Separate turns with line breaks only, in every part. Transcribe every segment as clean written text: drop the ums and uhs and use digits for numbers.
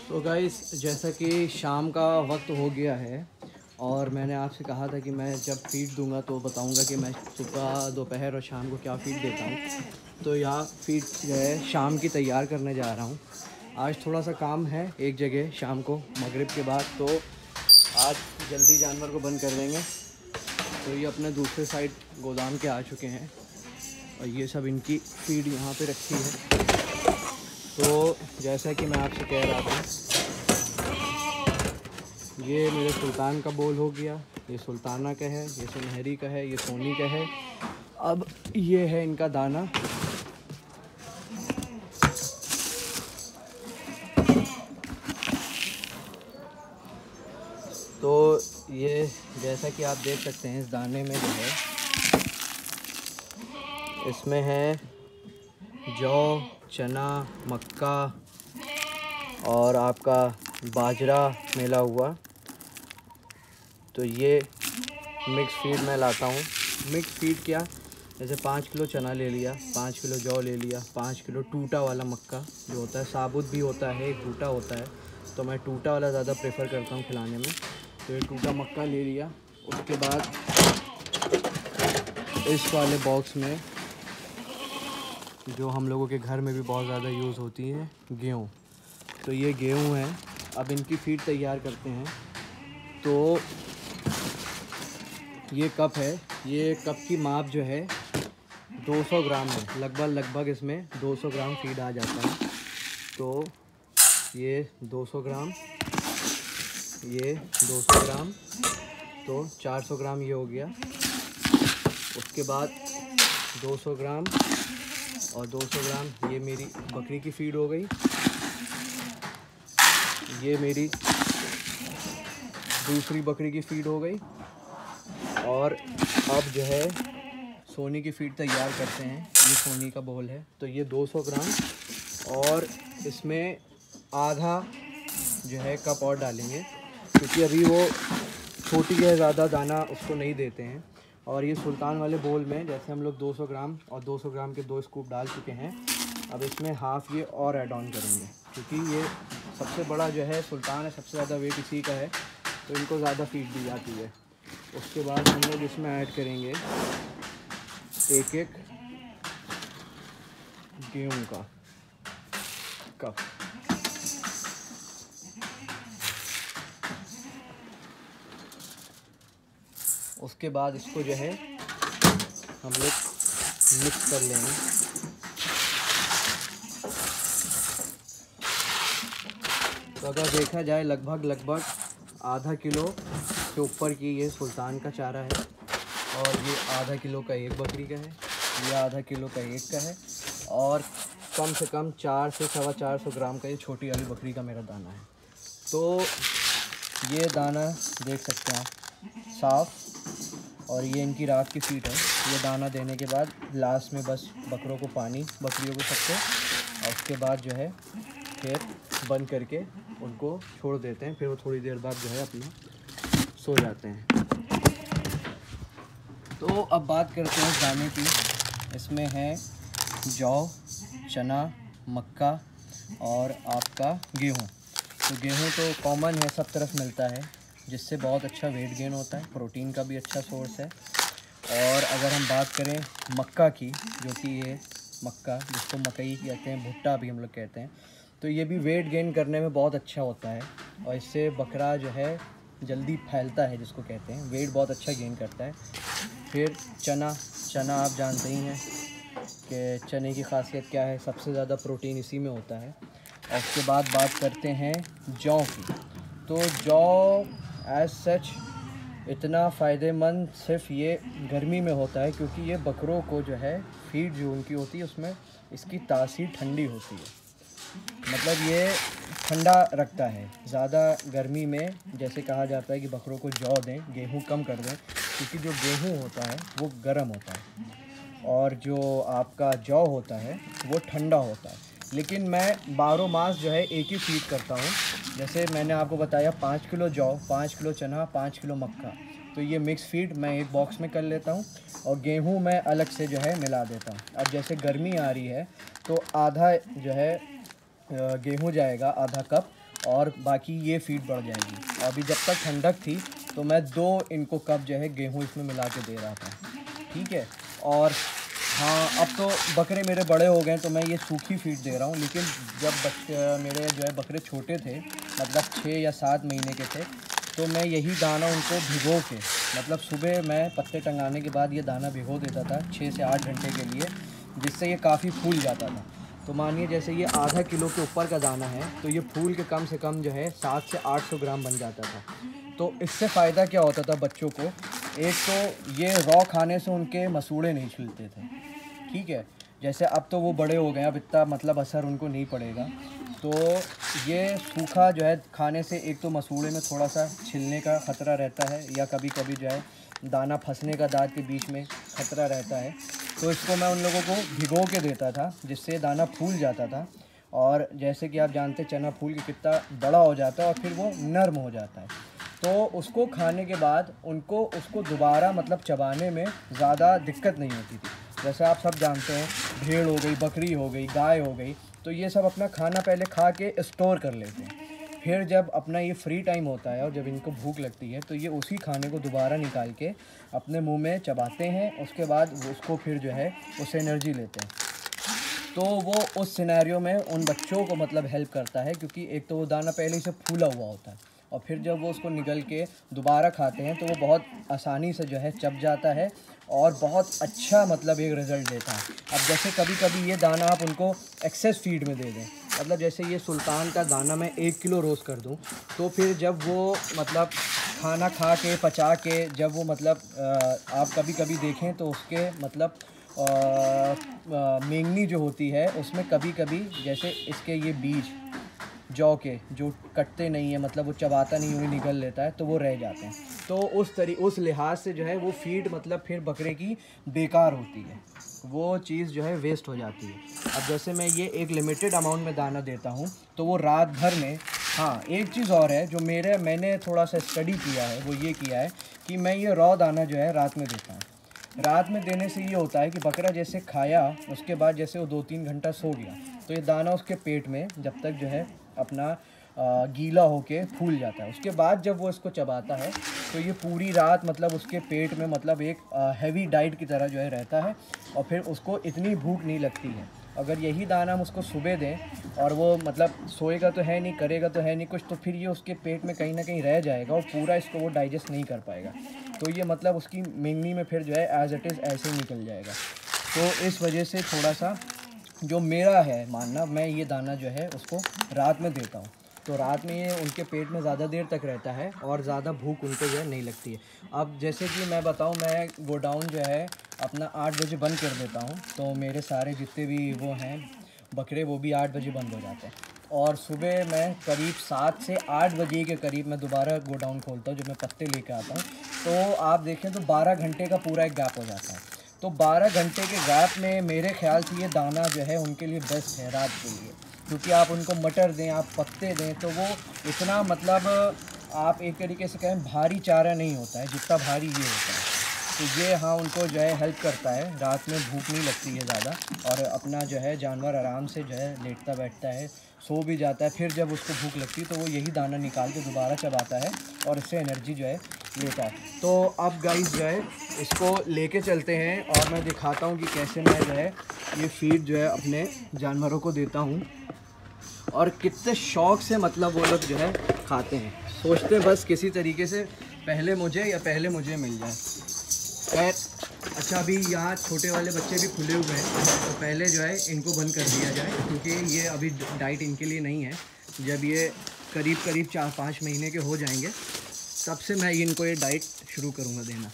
तो गाइस, जैसा कि शाम का वक्त हो गया है और मैंने आपसे कहा था कि मैं जब फीड दूंगा तो बताऊंगा कि मैं सुबह, दोपहर और शाम को क्या फ़ीड देता हूँ। तो यहाँ फ़ीड जो है शाम की तैयार करने जा रहा हूँ। आज थोड़ा सा काम है एक जगह शाम को मगरिब के बाद, तो आज जल्दी जानवर को बंद कर देंगे। तो ये अपने दूसरे साइड गोदाम के आ चुके हैं और ये सब इनकी फ़ीड यहाँ पे रखी है। तो जैसा कि मैं आपसे कह रहा था, ये मेरे सुल्तान का बोल हो गया, ये सुल्ताना का है, ये सुनहरी का है, ये सोनी का है। अब ये है इनका दाना। तो ये जैसा कि आप देख सकते हैं, इस दाने में जो है इसमें है जौ, चना, मक्का और आपका बाजरा मिला हुआ। तो ये मिक्स फीड मैं लाता हूँ। मिक्स फीड क्या, जैसे 5 किलो चना ले लिया, 5 किलो जौ ले लिया, 5 किलो टूटा वाला मक्का जो होता है, साबुत भी होता है, एक टूटा होता है, तो मैं टूटा वाला ज़्यादा प्रेफर करता हूँ खिलाने में। तो ये टूटा मक्का ले लिया। उसके बाद इस वाले बॉक्स में जो हम लोगों के घर में भी बहुत ज़्यादा यूज़ होती है, गेहूँ। तो ये गेहूँ है। अब इनकी फीड तैयार करते हैं। तो ये कप है, ये कप की माप जो है 200 ग्राम है। लगभग इसमें 200 ग्राम फीड आ जाता है। तो ये 200 ग्राम, ये 200 ग्राम, तो 400 ग्राम ये हो गया। उसके बाद 200 ग्राम और 200 ग्राम ये मेरी बकरी की फीड हो गई। ये मेरी दूसरी बकरी की फीड हो गई। और अब जो है सोनी की फीड तैयार करते हैं। ये सोनी का बोल है, तो ये 200 ग्राम और इसमें आधा जो है कप और डालेंगे, क्योंकि अभी वो छोटी है, ज़्यादा दाना उसको नहीं देते हैं। और ये सुल्तान वाले बोल में जैसे हम लोग 200 ग्राम और 200 ग्राम के 2 स्कूप डाल चुके हैं। अब इसमें हाफ़ ये और ऐड ऑन करेंगे, क्योंकि ये सबसे बड़ा जो है सुल्तान है, सबसे ज़्यादा वेट इसी का है, तो इनको ज़्यादा फीड दी जाती है। उसके बाद हम लोग इसमें ऐड करेंगे एक एक गेहूं का कप। उसके बाद इसको जो है हम लोग मिक्स कर लेंगे। तो अगर देखा जाए लगभग आधा किलो के ऊपर की ये सुल्तान का चारा है, और ये आधा किलो का एक बकरी का है, ये आधा किलो का एक का है, और कम से कम 400 से 450 ग्राम का ये छोटी वाली बकरी का मेरा दाना है। तो ये दाना देख सकते हैं आप साफ़, और ये इनकी रात की फीड है। ये दाना देने के बाद लास्ट में बस बकरों को पानी, बकरियों को सबको, और उसके बाद जो है फिर बंद करके उनको छोड़ देते हैं। फिर वो थोड़ी देर बाद जो है अपना सो जाते हैं। तो अब बात करते हैं दाने की। इसमें है जौ, चना, मक्का और आपका गेहूँ। तो गेहूँ तो कॉमन है, सब तरफ मिलता है, जिससे बहुत अच्छा वेट गेन होता है, प्रोटीन का भी अच्छा सोर्स है। और अगर हम बात करें मक्का की, जो कि ये मक्का जिसको मकई कहते हैं, भुट्टा भी हम लोग कहते हैं, तो ये भी वेट गेन करने में बहुत अच्छा होता है, और इससे बकरा जो है जल्दी फैलता है, जिसको कहते हैं वेट बहुत अच्छा गेन करता है। फिर चना आप जानते ही हैं कि चने की खासियत क्या है, सबसे ज़्यादा प्रोटीन इसी में होता है। और उसके बाद बात करते हैं जौ की। तो जौ एज सच इतना फ़ायदेमंद सिर्फ ये गर्मी में होता है, क्योंकि ये बकरों को जो है फीड जो उनकी होती है उसमें इसकी तासीर ठंडी होती है, मतलब ये ठंडा रखता है। ज़्यादा गर्मी में जैसे कहा जाता है कि बकरों को जौ दें, गेहूँ कम कर दें, क्योंकि जो गेहूँ होता है वो गर्म होता है और जो आपका जौ होता है वो ठंडा होता है। लेकिन मैं 12 मास जो है एक ही फीड करता हूँ। जैसे मैंने आपको बताया 5 किलो जौ, 5 किलो चना, 5 किलो मक्का, तो ये मिक्स फीड मैं एक बॉक्स में कर लेता हूँ, और गेहूँ मैं अलग से जो है मिला देता हूँ। अब जैसे गर्मी आ रही है तो आधा जो है गेहूँ जाएगा, आधा कप, और बाकी ये फीड बढ़ जाएगी। अभी जब तक ठंडक थी तो मैं 2 इनको कप जो है गेहूँ इसमें मिला के दे रहा था, ठीक है। और हाँ, अब तो बकरे मेरे बड़े हो गए तो मैं ये सूखी फीड दे रहा हूँ, लेकिन जब मेरे जो है बकरे छोटे थे, मतलब 6 या 7 महीने के थे, तो मैं यही दाना उनको भिगो के, मतलब सुबह मैं पत्ते टंगाने के बाद ये दाना भिगो देता था 6 से 8 घंटे के लिए, जिससे ये काफ़ी फूल जाता था। तो मानिए जैसे ये आधा किलो के ऊपर का दाना है तो ये फूल के कम से कम जो है 700 से 800 ग्राम बन जाता था। तो इससे फ़ायदा क्या होता था बच्चों को, एक तो ये रॉ खाने से उनके मसूड़े नहीं छिलते थे, ठीक है। जैसे अब तो वो बड़े हो गए, अब इतना मतलब असर उनको नहीं पड़ेगा। तो ये सूखा जो है खाने से एक तो मसूड़े में थोड़ा सा छिलने का ख़तरा रहता है, या कभी कभी जो है दाना फंसने का दांत के बीच में ख़तरा रहता है। तो इसको मैं उन लोगों को भिगो के देता था, जिससे दाना फूल जाता था। और जैसे कि आप जानते चना फूल के कितना बड़ा हो जाता है और फिर वो नर्म हो जाता है, तो उसको खाने के बाद उनको उसको दोबारा मतलब चबाने में ज़्यादा दिक्कत नहीं होती थी। जैसे आप सब जानते हैं, भेड़ हो गई, बकरी हो गई, गाय हो गई, तो ये सब अपना खाना पहले खा के स्टोर कर लेते हैं, फिर जब अपना ये फ्री टाइम होता है और जब इनको भूख लगती है तो ये उसी खाने को दोबारा निकाल के अपने मुंह में चबाते हैं। उसके बाद उसको फिर जो है उससे एनर्जी लेते हैं। तो वो उस सिनेरियो में उन बच्चों को मतलब हेल्प करता है, क्योंकि एक तो वो दाना पहले से फूला हुआ होता है और फिर जब वो उसको निगल के दोबारा खाते हैं तो वो बहुत आसानी से जो है चब जाता है और बहुत अच्छा मतलब एक रिज़ल्ट देता है। अब जैसे कभी कभी ये दाना आप उनको एक्सेस फीड में दे दें, मतलब जैसे ये सुल्तान का दाना मैं 1 किलो रोज़ कर दूं, तो फिर जब वो मतलब खाना खा के पचा के जब वो मतलब आप कभी कभी देखें तो उसके मतलब मेंगनी जो होती है उसमें कभी कभी जैसे इसके ये बीज जौ के जो कटते नहीं है, मतलब वो चबाता नहीं हुई निगल लेता है, तो वो रह जाते हैं। तो उस लिहाज से जो है वो फीड मतलब फिर बकरे की बेकार होती है, वो चीज़ जो है वेस्ट हो जाती है। अब जैसे मैं ये एक लिमिटेड अमाउंट में दाना देता हूँ तो वो रात भर में, हाँ एक चीज़ और है जो मैंने थोड़ा सा स्टडी किया है, वो ये किया है कि मैं ये रॉ दाना जो है रात में देता हूँ। रात में देने से ये होता है कि बकरा जैसे खाया उसके बाद जैसे वो 2-3 घंटा सो गया तो ये दाना उसके पेट में जब तक जो है अपना गीला होके फूल जाता है। उसके बाद जब वो इसको चबाता है तो ये पूरी रात मतलब उसके पेट में मतलब एक हैवी डाइट की तरह जो है रहता है और फिर उसको इतनी भूख नहीं लगती है। अगर यही दाना हम उसको सुबह दें और वो मतलब सोएगा तो है नहीं, करेगा तो है नहीं कुछ, तो फिर ये उसके पेट में कहीं ना कहीं रह जाएगा और पूरा इसको वो डाइजेस्ट नहीं कर पाएगा। तो ये मतलब उसकी मेंगनी में फिर जो है एज़ इट इज़ ऐसे ही निकल जाएगा। तो इस वजह से थोड़ा सा जो मेरा है मानना, मैं ये दाना जो है उसको रात में देता हूँ, तो रात में ये उनके पेट में ज़्यादा देर तक रहता है और ज़्यादा भूख उनको जो है नहीं लगती है। अब जैसे कि मैं बताऊँ, मैं गोडाउन जो है अपना 8 बजे बंद कर देता हूँ, तो मेरे सारे जितने भी वो हैं बकरे वो भी 8 बजे बंद हो जाते हैं और सुबह मैं करीब 7 से 8 बजे के करीब मैं दोबारा गोडाउन खोलता हूँ जब मैं पत्ते लेके आता हूँ। तो आप देखें तो 12 घंटे का पूरा एक गैप हो जाता है। तो 12 घंटे के गैप में मेरे ख्याल से ये दाना जो है उनके लिए बेस्ट है रात के लिए, क्योंकि आप उनको मटर दें, आप पत्ते दें, तो वो इतना मतलब आप एक तरीके से कहें भारी चारा नहीं होता है जितना भारी ये होता है। तो ये हाँ उनको जो है हेल्प करता है, रात में भूख नहीं लगती है ज़्यादा और अपना जो है जानवर आराम से जो है लेटता बैठता है, सो भी जाता है। फिर जब उसको भूख लगती है तो वो यही दाना निकाल के दोबारा चबाता है और इससे एनर्जी जो है लेता है। तो अब गाइस जो है इसको लेके चलते हैं और मैं दिखाता हूँ कि कैसे मैं जो है ये फीड जो है अपने जानवरों को देता हूँ और कितने शौक़ से मतलब वो लोग जो है खाते हैं, सोचते बस किसी तरीके से पहले मुझे मिल जाए। खैर अच्छा, अभी यहाँ छोटे वाले बच्चे भी खुले हुए हैं तो पहले जो है इनको बंद कर दिया जाए, क्योंकि ये अभी डाइट इनके लिए नहीं है। जब ये करीब 4-5 महीने के हो जाएंगे तब से मैं इनको ये डाइट शुरू करूँगा देना।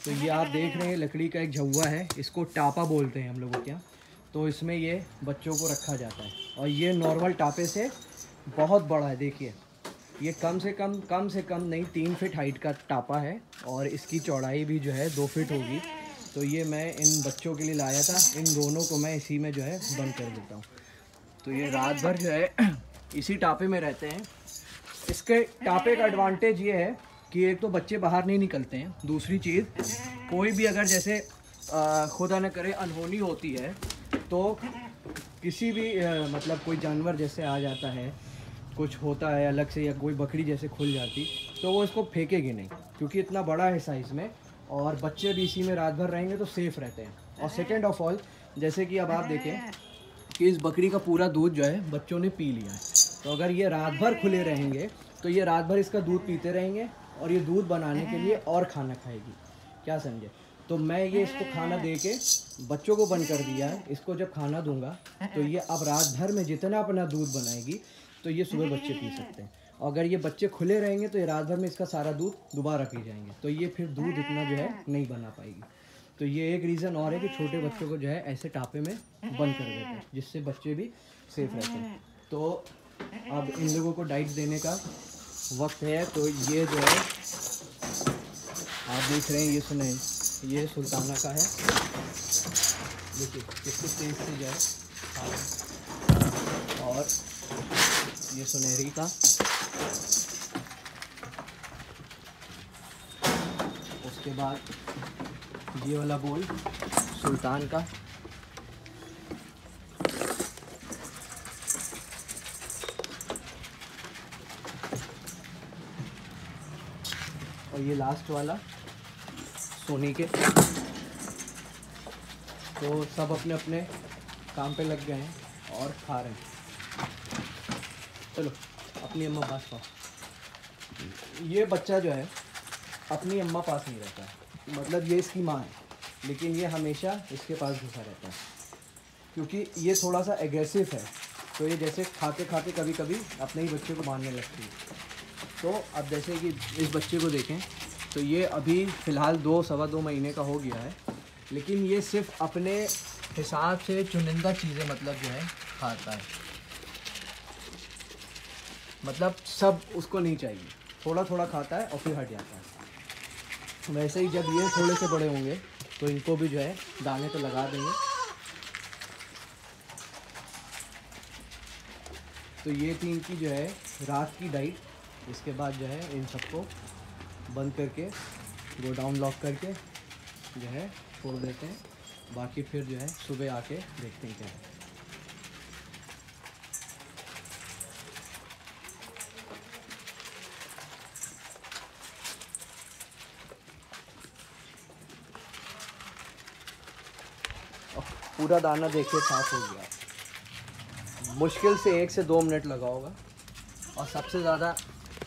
तो ये आप देख रहे हैं लकड़ी का एक झव्वा है, इसको टापा बोलते हैं हम लोगों के यहाँ। तो इसमें ये बच्चों को रखा जाता है और ये नॉर्मल टापे से बहुत बड़ा है। देखिए ये कम से कम नहीं 3 फीट हाइट का टापा है और इसकी चौड़ाई भी जो है 2 फीट होगी। तो ये मैं इन बच्चों के लिए लाया था, इन दोनों को मैं इसी में जो है बंद कर देता हूँ। तो ये रात भर जो है इसी टापे में रहते हैं। इसके टापे का एडवांटेज ये है कि एक तो बच्चे बाहर नहीं निकलते हैं, दूसरी चीज़ कोई भी अगर जैसे खुदा न करे अनहोनी होती है तो किसी भी मतलब कोई जानवर जैसे आ जाता है, कुछ होता है अलग से, या कोई बकरी जैसे खुल जाती, तो वो इसको फेंकेगी नहीं, क्योंकि इतना बड़ा है साइज़ में, और बच्चे भी इसी में रात भर रहेंगे तो सेफ़ रहते हैं। और सेकेंड ऑफ ऑल, जैसे कि अब आप देखें कि इस बकरी का पूरा दूध जो है बच्चों ने पी लिया है, तो अगर ये रात भर खुले रहेंगे तो ये रात भर इसका दूध पीते रहेंगे, और ये दूध बनाने के लिए और खाना खाएगी। क्या समझे? तो मैं ये इसको खाना दे के बच्चों को बंद कर दिया है। इसको जब खाना दूंगा तो ये अब रात भर में जितना अपना दूध बनाएगी, तो ये सुबह बच्चे पी सकते हैं। और अगर ये बच्चे खुले रहेंगे तो ये रात भर में इसका सारा दूध दोबारा पी जाएंगे, तो ये फिर दूध इतना जो है नहीं बना पाएगी। तो ये एक रीज़न और है कि छोटे बच्चों को जो है ऐसे टापे में बंद कर देते हैं, जिससे बच्चे भी सेफ रहते हैं। तो अब इन लोगों को डाइट देने का वक्त है। तो ये जो है आप देख रहे हैं, ये सुने, ये सुल्ताना का है। देखिए कितने तेज से जो है, और ये सुनहरी का, उसके बाद ये वाला बोल सुल्तान का, और ये लास्ट वाला सोनी के। तो सब अपने अपने काम पे लग गए हैं और खा रहे हैं। चलो अपनी अम्मा पास पाओ। ये बच्चा जो है अपनी अम्मा पास नहीं रहता है, मतलब ये इसकी माँ है, लेकिन ये हमेशा इसके पास घुसा रहता है, क्योंकि ये थोड़ा सा एग्रेसिव है। तो ये जैसे खाते खाते कभी कभी अपने ही बच्चे को मारने लगती है। तो अब जैसे कि इस बच्चे को देखें, तो ये अभी फ़िलहाल 2-2.25 महीने का हो गया है, लेकिन ये सिर्फ अपने हिसाब से चुनिंदा चीज़ें मतलब जो है खाता है, मतलब सब उसको नहीं चाहिए, थोड़ा थोड़ा खाता है और फिर हट जाता है। वैसे ही जब ये थोड़े से बड़े होंगे तो इनको भी जो है दाने तो लगा देंगे। तो ये थी इनकी जो है रात की डाइट। इसके बाद जो है इन सबको बंद करके, गो डाउन लॉक करके जो है छोड़ देते हैं। बाकी फिर जो है सुबह आके देखते हैं क्या है। पूरा दाना देखिए साफ हो गया, मुश्किल से 1 से 2 मिनट लगा होगा। और सबसे ज़्यादा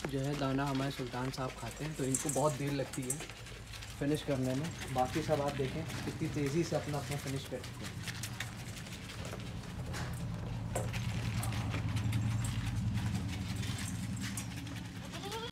जो है दाना हमारे सुल्तान साहब खाते हैं, तो इनको बहुत देर लगती है फिनिश करने में। बाकी सब आप देखें कितनी तेज़ी से अपना फिनिश करते हैं।